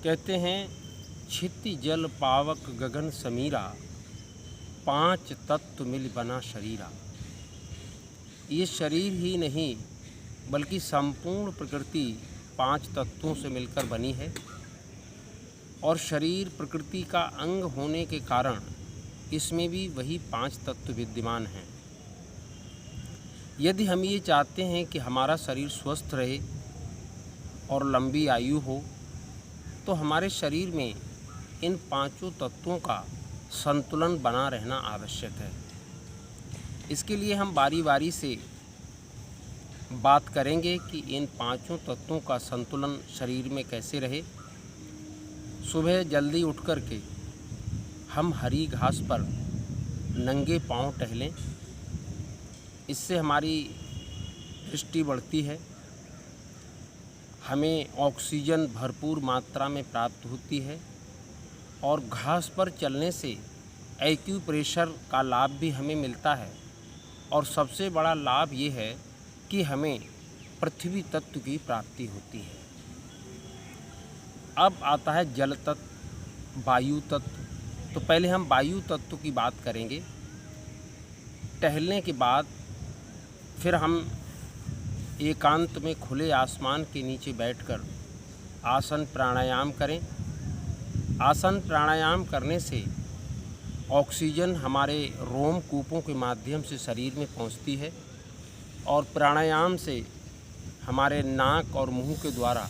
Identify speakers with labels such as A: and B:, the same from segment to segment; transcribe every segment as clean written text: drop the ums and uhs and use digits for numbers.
A: कहते हैं क्षिति जल पावक गगन समीरा, पांच तत्व मिल बना शरीरा। ये शरीर ही नहीं बल्कि संपूर्ण प्रकृति पांच तत्वों से मिलकर बनी है और शरीर प्रकृति का अंग होने के कारण इसमें भी वही पांच तत्व विद्यमान हैं। यदि हम ये चाहते हैं कि हमारा शरीर स्वस्थ रहे और लंबी आयु हो, तो हमारे शरीर में इन पांचों तत्वों का संतुलन बना रहना आवश्यक है। इसके लिए हम बारी बारी से बात करेंगे कि इन पांचों तत्वों का संतुलन शरीर में कैसे रहे। सुबह जल्दी उठ कर के हम हरी घास पर नंगे पांव टहलें। इससे हमारी दृष्टि बढ़ती है, हमें ऑक्सीजन भरपूर मात्रा में प्राप्त होती है और घास पर चलने से एक्यूप्रेशर का लाभ भी हमें मिलता है। और सबसे बड़ा लाभ ये है कि हमें पृथ्वी तत्व की प्राप्ति होती है। अब आता है जल तत्व, वायु तत्व। तो पहले हम वायु तत्व की बात करेंगे। टहलने के बाद फिर हम एकांत में खुले आसमान के नीचे बैठकर आसन प्राणायाम करें। आसन प्राणायाम करने से ऑक्सीजन हमारे रोमकूपों के माध्यम से शरीर में पहुंचती है और प्राणायाम से हमारे नाक और मुंह के द्वारा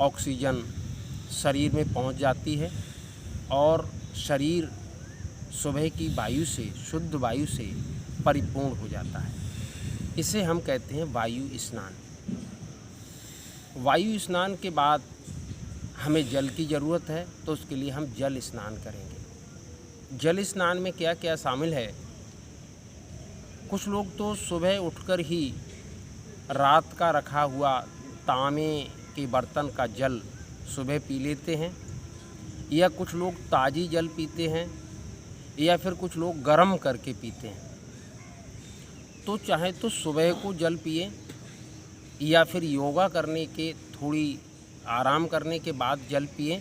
A: ऑक्सीजन शरीर में पहुंच जाती है और शरीर सुबह की वायु से, शुद्ध वायु से परिपूर्ण हो जाता है। इसे हम कहते हैं वायु स्नान। वायु स्नान के बाद हमें जल की ज़रूरत है, तो उसके लिए हम जल स्नान करेंगे। जल स्नान में क्या क्या शामिल है? कुछ लोग तो सुबह उठकर ही रात का रखा हुआ तांबे के बर्तन का जल सुबह पी लेते हैं, या कुछ लोग ताज़ी जल पीते हैं, या फिर कुछ लोग गर्म करके पीते हैं। तो चाहे तो सुबह को जल पिए या फिर योगा करने के थोड़ी आराम करने के बाद जल पिए।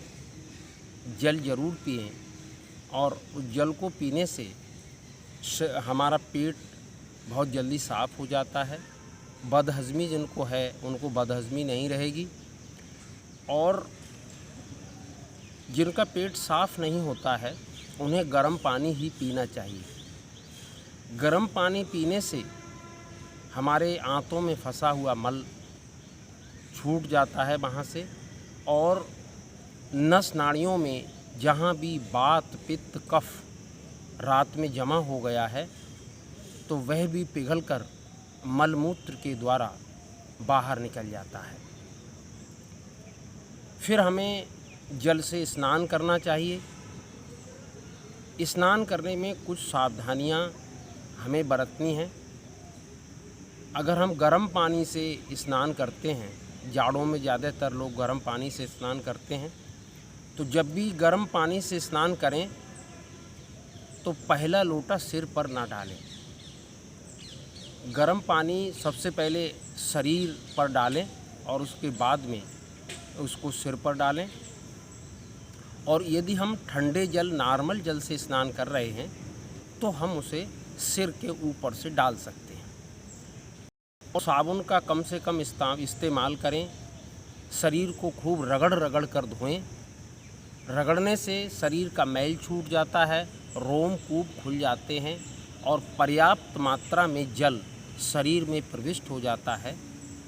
A: जल ज़रूर पिए और उस जल को पीने से हमारा पेट बहुत जल्दी साफ़ हो जाता है। बदहज़मी जिनको है उनको बदहज़मी नहीं रहेगी। और जिनका पेट साफ़ नहीं होता है उन्हें गर्म पानी ही पीना चाहिए। गर्म पानी पीने से हमारे आंतों में फंसा हुआ मल छूट जाता है वहाँ से, और नस नाड़ियों में जहाँ भी वात पित्त कफ रात में जमा हो गया है तो वह भी पिघलकर मलमूत्र के द्वारा बाहर निकल जाता है। फिर हमें जल से स्नान करना चाहिए। स्नान करने में कुछ सावधानियां हमें बरतनी हैं। अगर हम गर्म पानी से स्नान करते हैं, जाड़ों में ज़्यादातर लोग गर्म पानी से स्नान करते हैं, तो जब भी गर्म पानी से स्नान करें तो पहला लोटा सिर पर ना डालें। गर्म पानी सबसे पहले शरीर पर डालें और उसके बाद में उसको सिर पर डालें। और यदि हम ठंडे जल, नॉर्मल जल से स्नान कर रहे हैं तो हम उसे सिर के ऊपर से डाल सकते हैं। और साबुन का कम से कम इस्तेमाल करें। शरीर को खूब रगड़ रगड़ कर धोएं। रगड़ने से शरीर का मैल छूट जाता है, रोमकूप खुल जाते हैं और पर्याप्त मात्रा में जल शरीर में प्रविष्ट हो जाता है।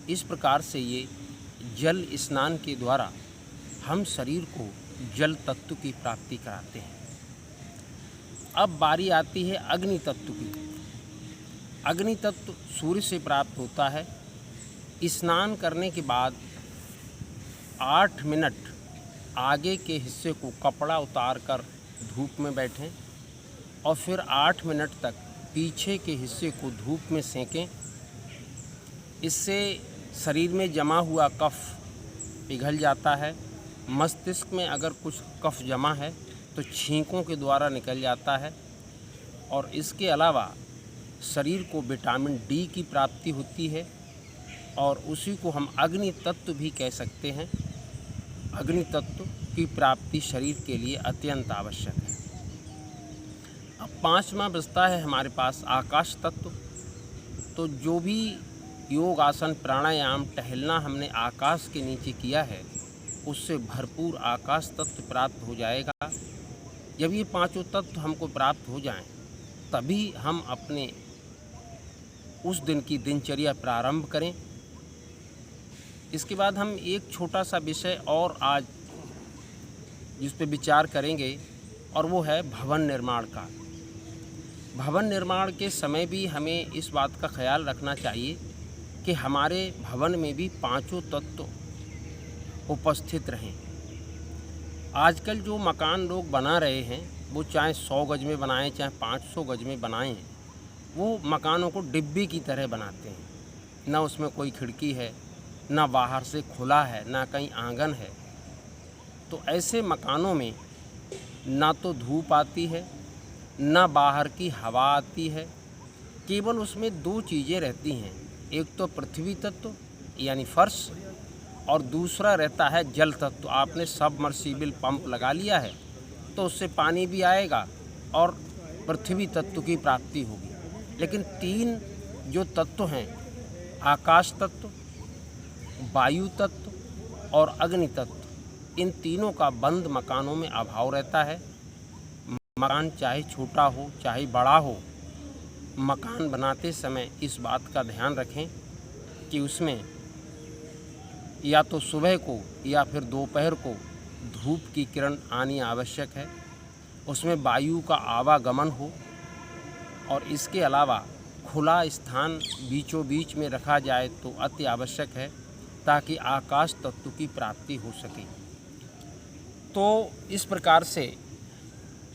A: इस प्रकार से ये जल स्नान के द्वारा हम शरीर को जल तत्व की प्राप्ति कराते हैं। अब बारी आती है अग्नि तत्व की। अग्नि तत्व सूर्य से प्राप्त होता है। स्नान करने के बाद 8 मिनट आगे के हिस्से को कपड़ा उतार कर धूप में बैठें और फिर 8 मिनट तक पीछे के हिस्से को धूप में सेकें। इससे शरीर में जमा हुआ कफ पिघल जाता है। मस्तिष्क में अगर कुछ कफ जमा है तो छींकों के द्वारा निकल जाता है। और इसके अलावा शरीर को विटामिन डी की प्राप्ति होती है और उसी को हम अग्नि तत्व भी कह सकते हैं। अग्नि तत्व की प्राप्ति शरीर के लिए अत्यंत आवश्यक है। अब पांचवा बचता है हमारे पास आकाश तत्व। तो जो भी योग, आसन, प्राणायाम, टहलना हमने आकाश के नीचे किया है, उससे भरपूर आकाश तत्व प्राप्त हो जाएगा। जब ये पांचों तत्व हमको प्राप्त हो जाएं, तभी हम अपने उस दिन की दिनचर्या प्रारंभ करें। इसके बाद हम एक छोटा सा विषय और आज जिस पे विचार करेंगे, और वो है भवन निर्माण का। भवन निर्माण के समय भी हमें इस बात का ख्याल रखना चाहिए कि हमारे भवन में भी पांचों तत्व उपस्थित रहें। आजकल जो मकान लोग बना रहे हैं, वो चाहे 100 गज में बनाएं, चाहे 500 गज में बनाएं, वो मकानों को डिब्बी की तरह बनाते हैं। ना उसमें कोई खिड़की है, ना बाहर से खुला है, ना कहीं आंगन है। तो ऐसे मकानों में ना तो धूप आती है, ना बाहर की हवा आती है। केवल उसमें दो चीज़ें रहती हैं, एक तो पृथ्वी तत्व यानी फर्श, और दूसरा रहता है जल तत्व। आपने सबमर्सिबल पंप लगा लिया है तो उससे पानी भी आएगा और पृथ्वी तत्व की प्राप्ति होगी। लेकिन तीन जो तत्व हैं, आकाश तत्व, वायु तत्व और अग्नि तत्व, इन तीनों का बंद मकानों में अभाव रहता है। मकान चाहे छोटा हो चाहे बड़ा हो, मकान बनाते समय इस बात का ध्यान रखें कि उसमें या तो सुबह को या फिर दोपहर को धूप की किरण आनी आवश्यक है, उसमें वायु का आवागमन हो, और इसके अलावा खुला स्थान बीचों बीच में रखा जाए तो अति आवश्यक है, ताकि आकाश तत्व की प्राप्ति हो सके। तो इस प्रकार से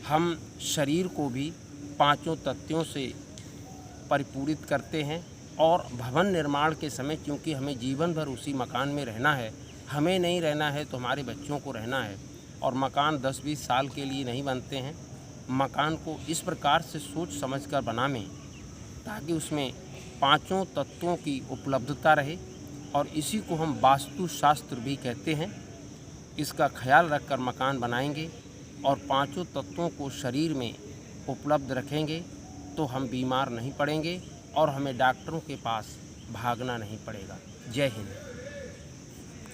A: हम शरीर को भी पांचों तत्वों से परिपूरित करते हैं। और भवन निर्माण के समय, क्योंकि हमें जीवन भर उसी मकान में रहना है, हमें नहीं रहना है तो हमारे बच्चों को रहना है, और मकान 10-20 साल के लिए नहीं बनते हैं। मकान को इस प्रकार से सोच समझकर बनावें ताकि उसमें पांचों तत्वों की उपलब्धता रहे, और इसी को हम वास्तुशास्त्र भी कहते हैं। इसका ख्याल रखकर मकान बनाएंगे और पांचों तत्वों को शरीर में उपलब्ध रखेंगे तो हम बीमार नहीं पड़ेंगे और हमें डॉक्टरों के पास भागना नहीं पड़ेगा। जय हिंद।